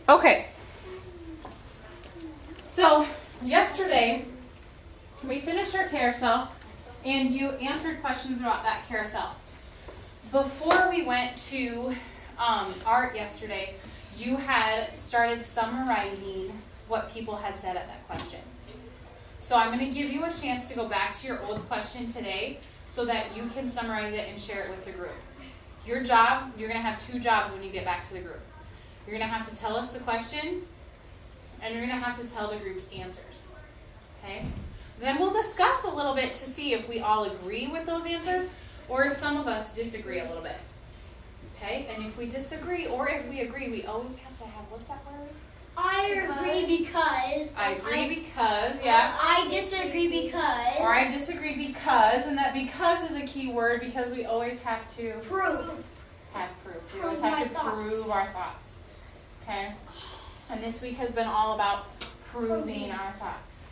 Okay. So yesterday we finished our carousel and you answered questions about that carousel. Before we went to art yesterday, you had started summarizing what people had said at that question. So I'm going to give you a chance to go back to your old question today so that you can summarize it and share it with the group. Your job, you're going to have 2 jobs when you get back to the group. You're going to have to tell us the question and you're going to have to tell the group's answers. Okay? Then we'll discuss a little bit to see if we all agree with those answers or if some of us disagree a little bit. Okay? And if we disagree or if we agree, we always have to have, what's that word? I agree because. I agree because, yeah. I disagree because. Or I disagree because, and that because is a key word because we always have to Proof. have proof. We always have to prove our thoughts. Okay? And this week has been all about proving our thoughts.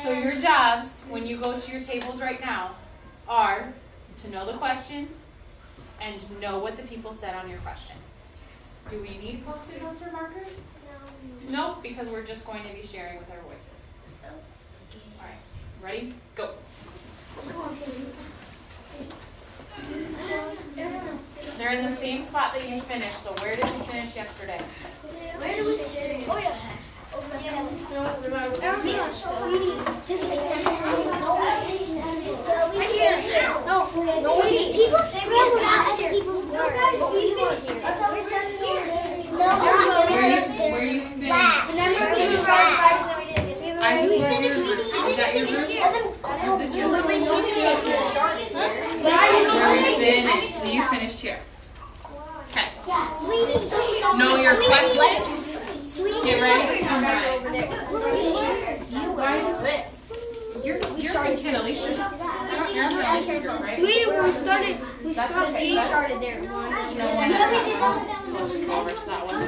So your jobs, when you go to your tables right now, are to know the question and know what the people said on your question. Do we need post-it notes or markers? No, because we're just going to be sharing with our voices. All right, ready? Go. They're in the same spot that you finished, so where did you finish yesterday? Where did we finish? Oh, yeah. This makes sense. No, people scrambled after people's words. Where you finished? Isaac, is that your group? Is this your group? Where we finished. So you finished here. Okay. Know your question. Get ready to summarize. You're in Ken Alicia's. You're in Ken Alicia's group, right? We started there. Over to that one.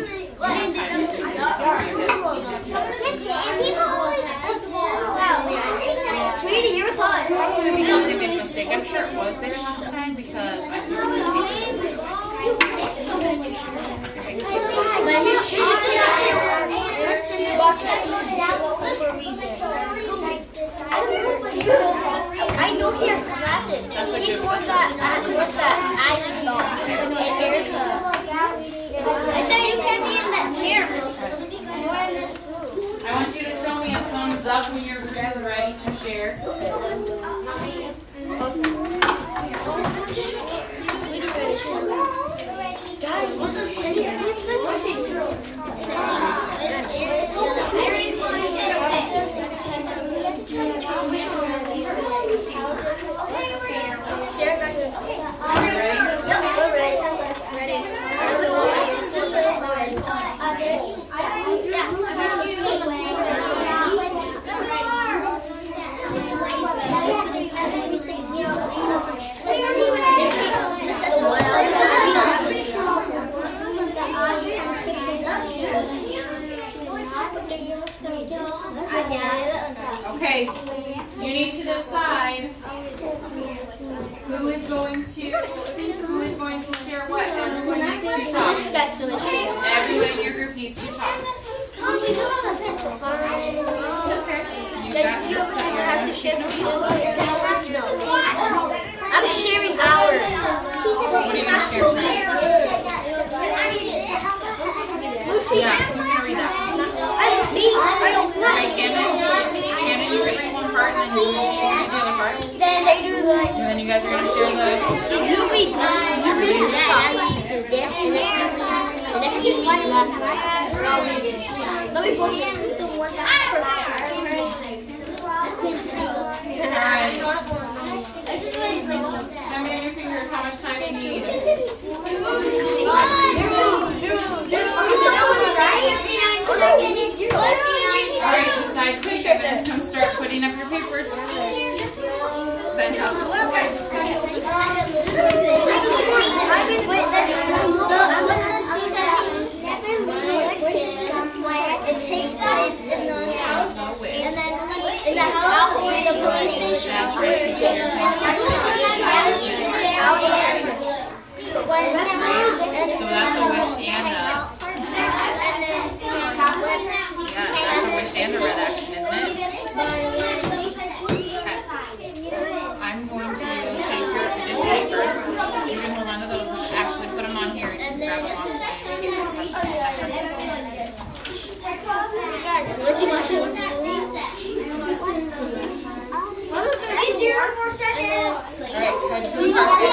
Sweetie, you're fun. Because they made a mistake. I'm sure it was there last time because I heard I know he has glasses. He's one that I saw. I thought you can't be in that chair. I want you to show me a thumbs up when your group is ready to share. Guys, just Okay, you need to decide who is going to share what. Everyone needs to talk. Everyone in your group needs to talk. I'm sharing ours. What are you going to share first? Yeah, who's going to read that? I don't know. Okay, Camden, you read one part and then you read the other part. Then they do like. And then you guys are going to share the... You read that. And then he's one last one. Let me put the one that's Alright. Tell me on your fingers how much time you need. Alright, decide quick and then come start putting up your papers. Then how's the left? It takes place in the house, and then in the house, the police station. So that's a wish and a... Zero more seconds. Alright, head to the carpet.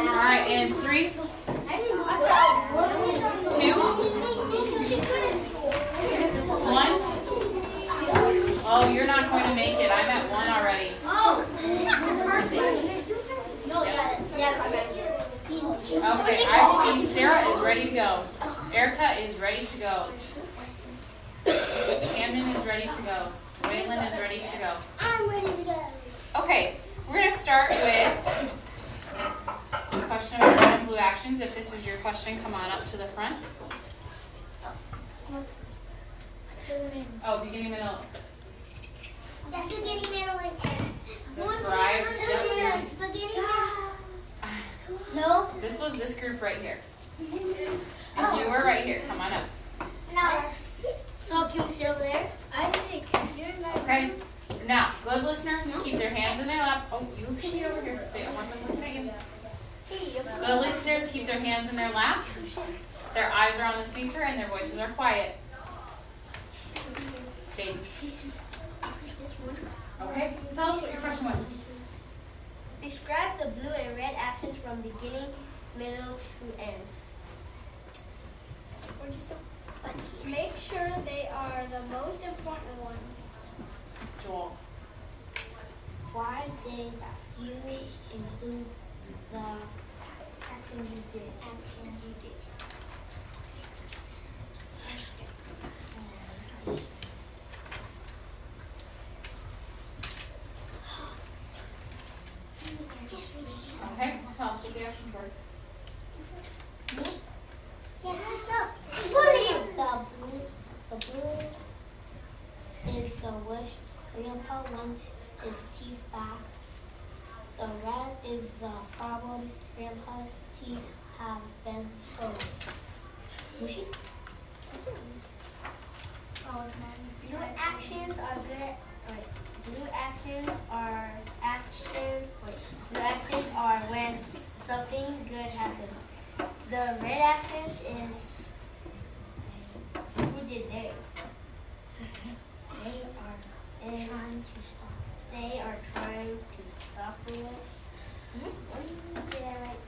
Alright, and 3, 2, 1. Oh, you're not going to make it. I'm at 1 already. Okay, I see Sarah is ready to go. Erica is ready to go. Camden is ready to go. Waylon is ready to go. I'm ready to go. Okay, we're going to start with the question about red and blue actions. If this is your question, come on up to the front. Oh, beginning, middle. That's beginning, middle, and end. Describe. No. This was this group right here. And you were right here. Come on up. No. So can we sit over there? I think you're not. Okay. Now, good listeners, keep their hands in their lap. Oh, you can be over here. They don't want them looking at you. Good listeners, keep their hands in their lap. Their eyes are on the speaker and their voices are quiet. Jaden. Okay. Tell us what your question was. Describe the blue and red actions from beginning, middle to end. Make sure they are the most important ones. Joel. Why did you include the actions you did? Okay. Tell us what the actions were. Yeah, let's go. The blue is the wish Grandpa wants his teeth back. The red is the problem Grandpa's teeth have been stolen. Mushy? Blue actions are good. Blue actions are when something good happens. The red actions is who did they? They are trying to stop. They are trying to stop it. Did I write?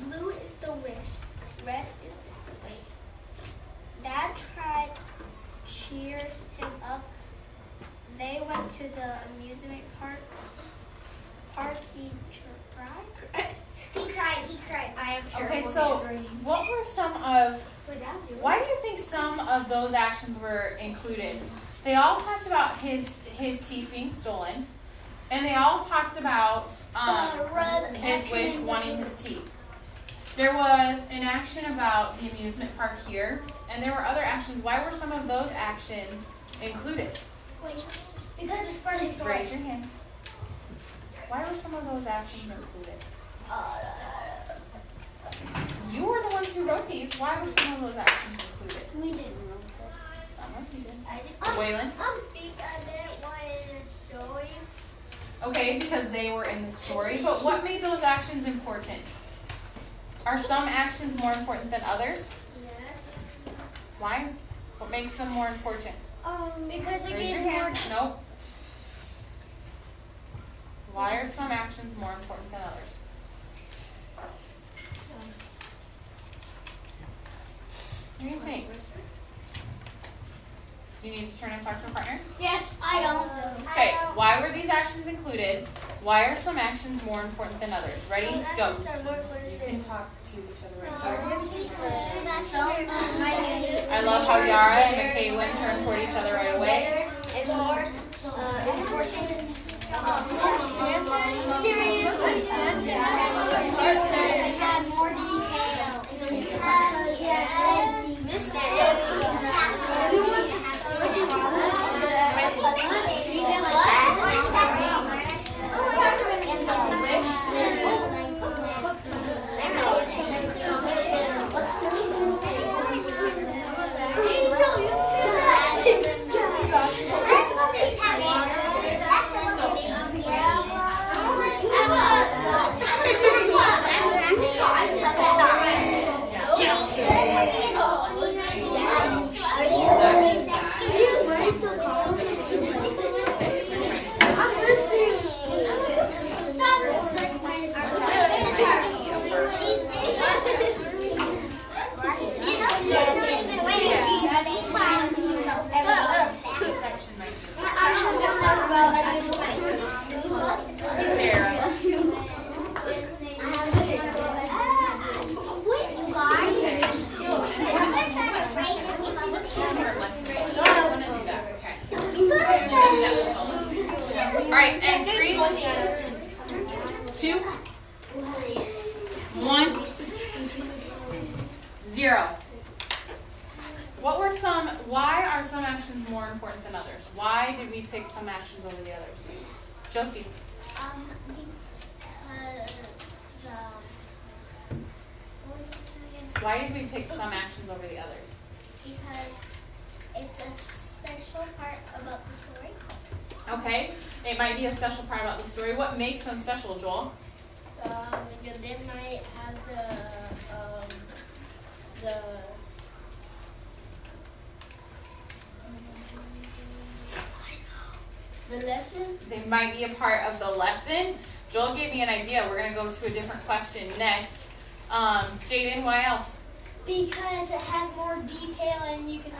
Blue is the wish. Red is the wait. Dad tried to cheer him up. They went to the amusement park. He cried. I am terrible. Okay, so what were some of, why do you think some of those actions were included? They all talked about his teeth being stolen, and they all talked about his wish wanting his teeth. There was an action about the amusement park here, and there were other actions. Why were some of those actions included? Because it's part of the story. Raise your hand. Why were some of those actions included? You were the ones who wrote these. Why were some of those actions included? We didn't know. Some of you did. I didn't. Waylon? Because it was a story. Okay, because they were in the story. But what made those actions important? Are some actions more important than others? Yes. Why? What makes them more important? Because it Raise gives your more. hands. Nope. Why are some actions more important than others? What do you think? Do you need to turn and talk to a partner? Yes, I don't. Okay, why were these actions included? Why are some actions more important than others? Ready? Go. Actions are more important You than can talk to each other right I I love how Yara and McKaylin turned toward each other right away. and more important. Serious questions have more detail. Alright, and 3, 2, 1, 0. Why are some actions more important than others? Why did we pick some actions over the others? Josie. Why did we pick some actions over the others? Because it's a special part about the story. Okay, it might be a special part about the story. What makes them special, Joel? Because they might have the lesson. They might be a part of the lesson. Joel gave me an idea. We're going to go to a different question next. Jaden, why else? Because it has more detail and you can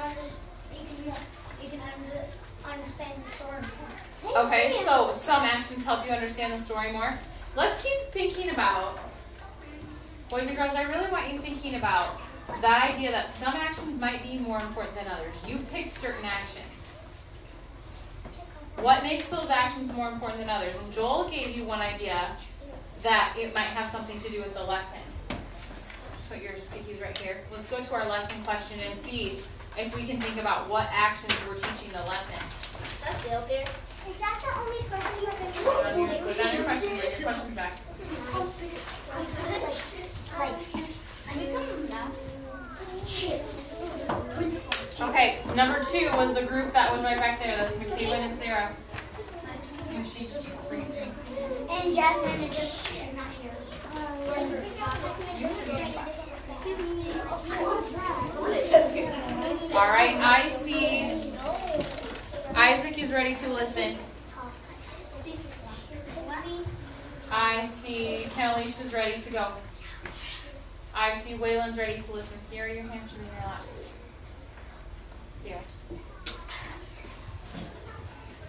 understand the story more. Okay, so some actions help you understand the story more. Let's keep thinking about, boys and girls, I really want you thinking about that idea that some actions might be more important than others. You picked certain actions. What makes those actions more important than others? And Joel gave you one idea that it might have something to do with the lesson. Put your stickies right here. Let's go to our lesson question and see if we can think about what actions we're teaching the lesson. That's still there. Is that the only person you're going to Put down your questions. Bring your questions back. Okay, number 2 was the group that was right back there. That's McKaylin and Sarah. Can she just bring it to me? And Jasmine is just not here. All right, I see Isaac is ready to listen. I see Kenalish is ready to go. I see Waylon's ready to listen. Sierra, your hands are in your lap. Sierra.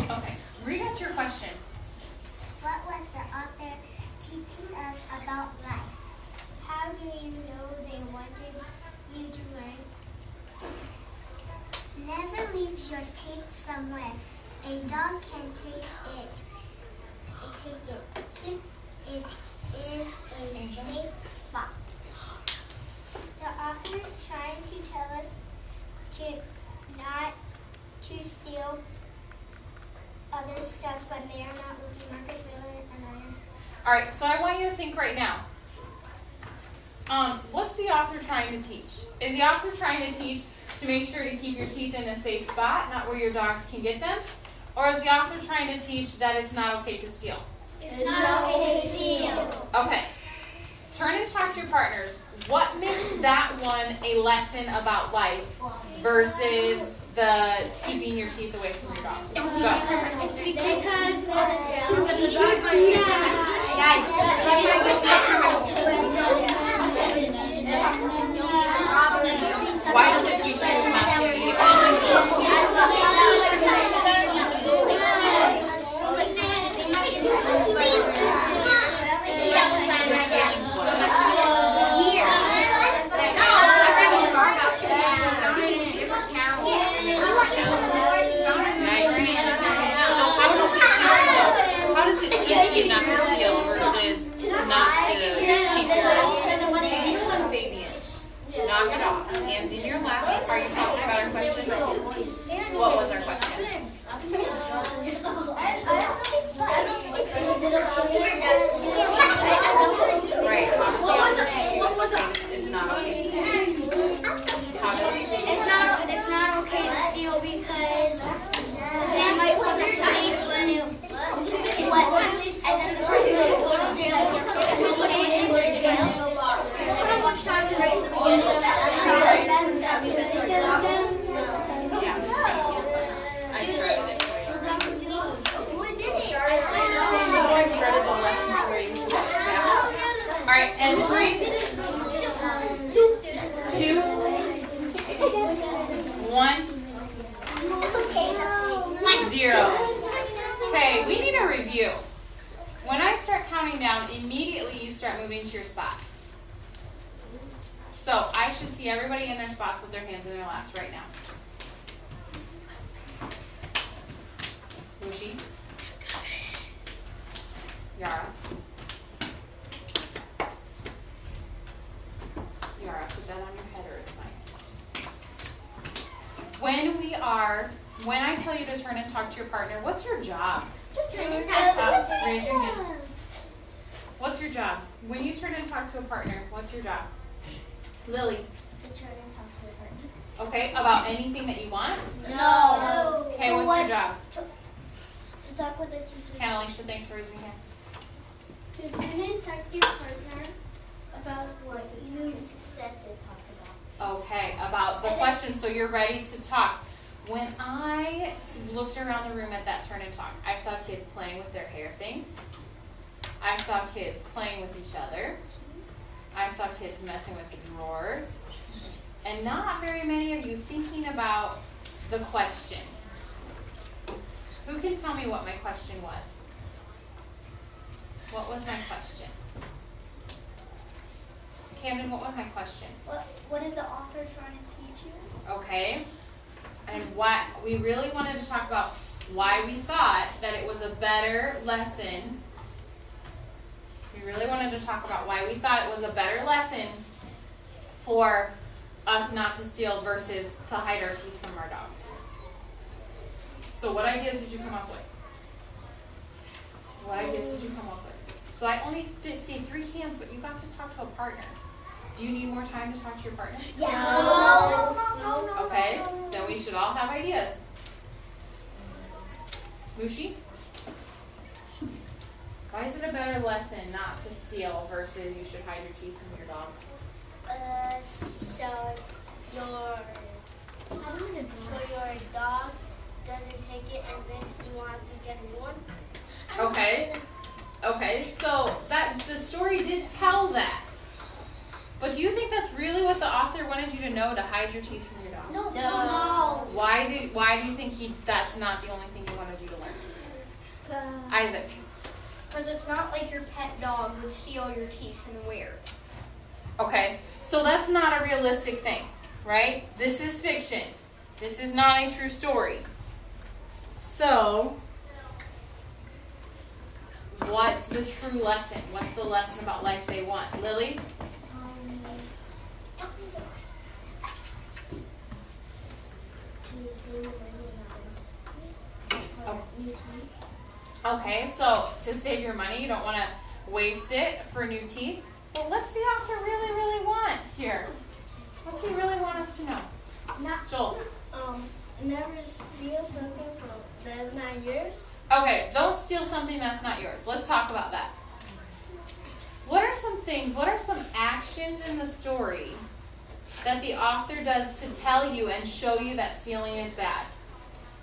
Okay, read us your question. What was the author teaching us about life? How do you know they wanted you to learn? Never leave your teeth somewhere. A dog can take it. It is a safe spot. The author is trying to tell us to not to steal other stuff when they are not looking. Marcus Miller and others. All right, so I want you to think right now. What's the author trying to teach? Is the author trying to teach to make sure to keep your teeth in a safe spot, not where your dogs can get them? Or is the author trying to teach that it's not okay to steal? It's not okay to steal. Okay. Turn and talk to your partners. What makes that one a lesson about life versus the keeping your teeth away from your dog? Go. It's because Why does it teach you not to be? 0. Okay, we need a review. When I start counting down, immediately you start moving to your spot. So I should see everybody in their spots with their hands in their laps right now. Lucy. Yara. Yara, put that on your head or it's mine. When I tell you to turn and talk to your partner, what's your job? Raise your hand. What's your job? When you turn and talk to a partner, what's your job? Lily. To turn and talk to your partner. Okay, about anything that you want? No. Okay, what's your job? To talk with the teacher. Hannah Alicia, thanks for raising your hand. To turn and talk to your partner about what you expect to talk about. Okay, about the question, so you're ready to talk. When I looked around the room at that turn and talk, I saw kids playing with their hair things. I saw kids playing with each other. I saw kids messing with the drawers. And not very many of you thinking about the question. Who can tell me what my question was? What was my question? Camden, what was my question? What is the author trying to teach you? Okay. And what we really wanted to talk about why we thought that it was a better lesson. We really wanted to talk about why we thought it was a better lesson for us not to steal versus to hide our teeth from our dog. So what ideas did you come up with? What ideas did you come up with? So I only did see 3 hands, but you got to talk to a partner. Do you need more time to talk to your partner? Yeah. No. Okay, then we should all have ideas. Mushi? Why is it a better lesson not to steal versus you should hide your teeth from your dog? So your dog doesn't take it and then you want to get a new one? Okay, so the story did tell that. But do you think that's really what the author wanted you to know, to hide your teeth from your dog? No. Why do you think that's not the only thing he wanted you to learn? Isaac. Because it's not like your pet dog would steal your teeth and wear. Okay, so that's not a realistic thing, right? This is fiction. This is not a true story. So, what's the true lesson? What's the lesson about life they want? Lily? Okay, so to save your money, you don't want to waste it for new teeth. But what's the author really want here? What's he really want us to know? Joel? Never steal something that's not yours. Okay, don't steal something that's not yours. Let's talk about that. What are some actions in the story that the author does to tell you and show you that stealing is bad?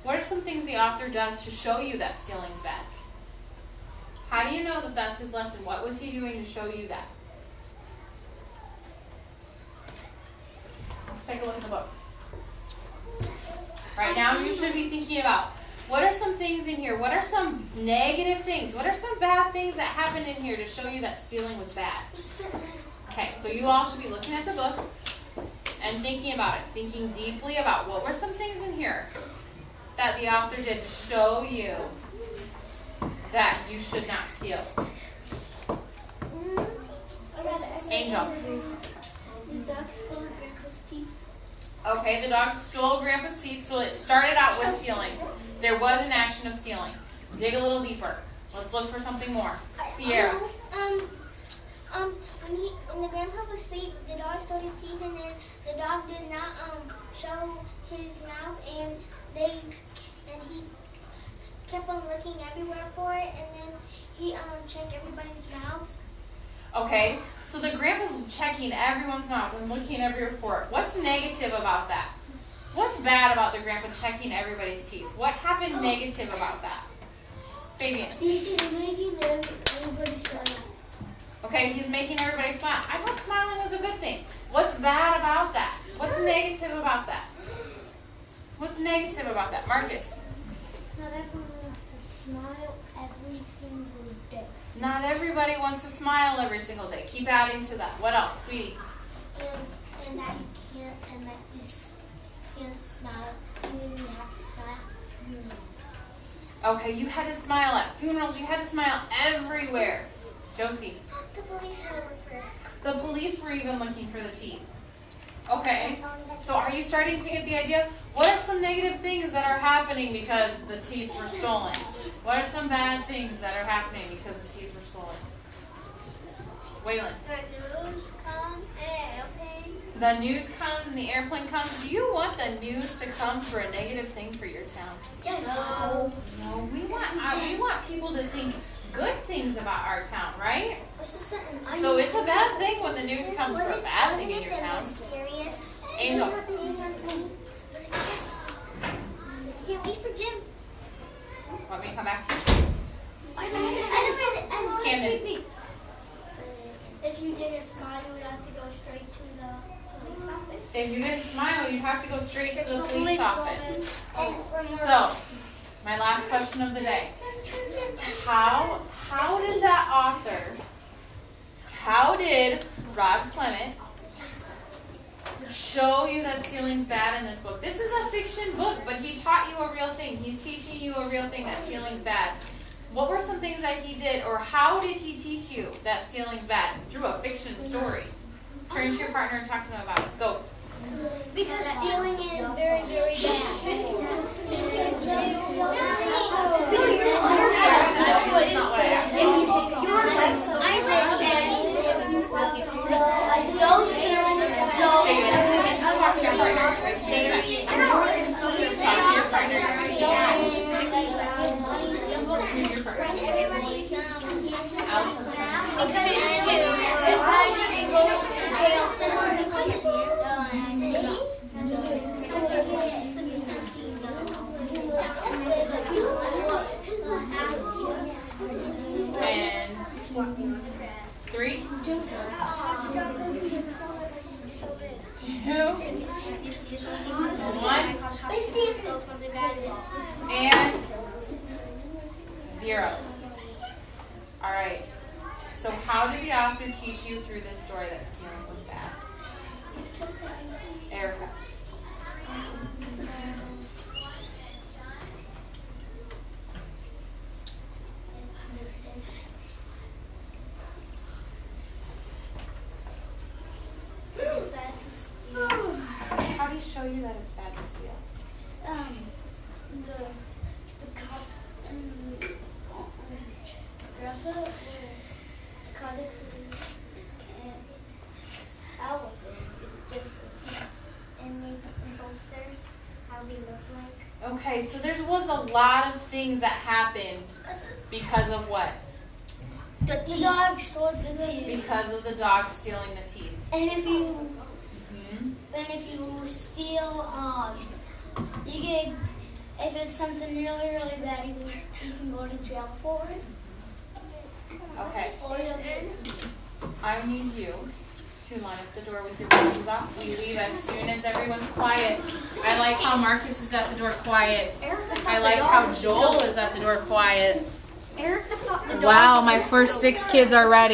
What are some things the author does to show you that stealing is bad? How do you know that that's his lesson? What was he doing to show you that? Let's take a look at the book. Right now you should be thinking about, what are some things in here? What are some negative things? What are some bad things that happened in here to show you that stealing was bad? Okay, so you all should be looking at the book and thinking about it. Thinking deeply about what were some things in here that the author did to show you that you should not steal. Angel. The dog stole Grandpa's teeth. Okay, the dog stole Grandpa's teeth, so it started out with stealing. There was an action of stealing. Dig a little deeper. Let's look for something more. Sierra. When the grandpa was asleep, the dog stole his teeth, and then the dog did not show his mouth, and he kept on looking everywhere for it, and then he checked everybody's mouth. Okay, so the grandpa's checking everyone's mouth and looking everywhere for it. What's negative about that? What's bad about the grandpa checking everybody's teeth? What happened negative about that? Fabian. He's making everybody smile. Okay, he's making everybody smile. I thought smiling was a good thing. What's bad about that? What's negative about that? What's negative about that? Marcus. Not everyone wants to smile every single day. Not everybody wants to smile every single day. Keep adding to that. What else, sweetie? And that you can't smile. And you have to smile at funerals. Okay, you had to smile at funerals. You had to smile everywhere. Josie. The police had to look for it. The police were even looking for the teeth. Okay, so are you starting to get the idea? What are some negative things that are happening because the teeth were stolen? What are some bad things that are happening because the teeth were stolen? Waylon. The news come airplane. The news comes and the airplane comes. Do you want the news to come for a negative thing for your town? Yes. No, we want people to think good things about our town, right? So it's a bad thing when the news comes for a bad thing in your town. Mysterious? Angel. Was it yes? Can't wait for Jim. Want me to come back to you? I don't Camden. If you didn't smile, you would have to go straight to the police office. If you didn't smile, you'd have to go straight to the police office. And from So, my last question of the day. How did that author, how did Rod Clement show you that stealing's bad in this book? This is a fiction book, but he taught you a real thing. He's teaching you a real thing, that stealing's bad. What were some things that he did, or how did he teach you that stealing's bad? Through a fiction story. Turn to your partner and talk to them about it. Go. because stealing is very, very bad. That's not what I asked. I said those stealing is Jaden, talk to your partner. Talk to your partner. Who's your partner? Alex. And 3, 2, and 0. All right. So how did the author teach you through this story that stealing was bad? Erica. How do you show you that it's bad to steal? The cops grab the how was it? It's just and make posters how they look like. Okay, so there was a lot of things that happened because of what? The dog stole the teeth. Because of the dog stealing the teeth. And if you steal, you get, if it's something really, really bad, you can go to jail for it. Okay. Or you'll get I need you to line up the door with your glasses off. We leave as soon as everyone's quiet. I like how Marcus is at the door quiet. I like how Joel is at the door quiet. Erica thought the dog Wow, my first 6 kids are ready.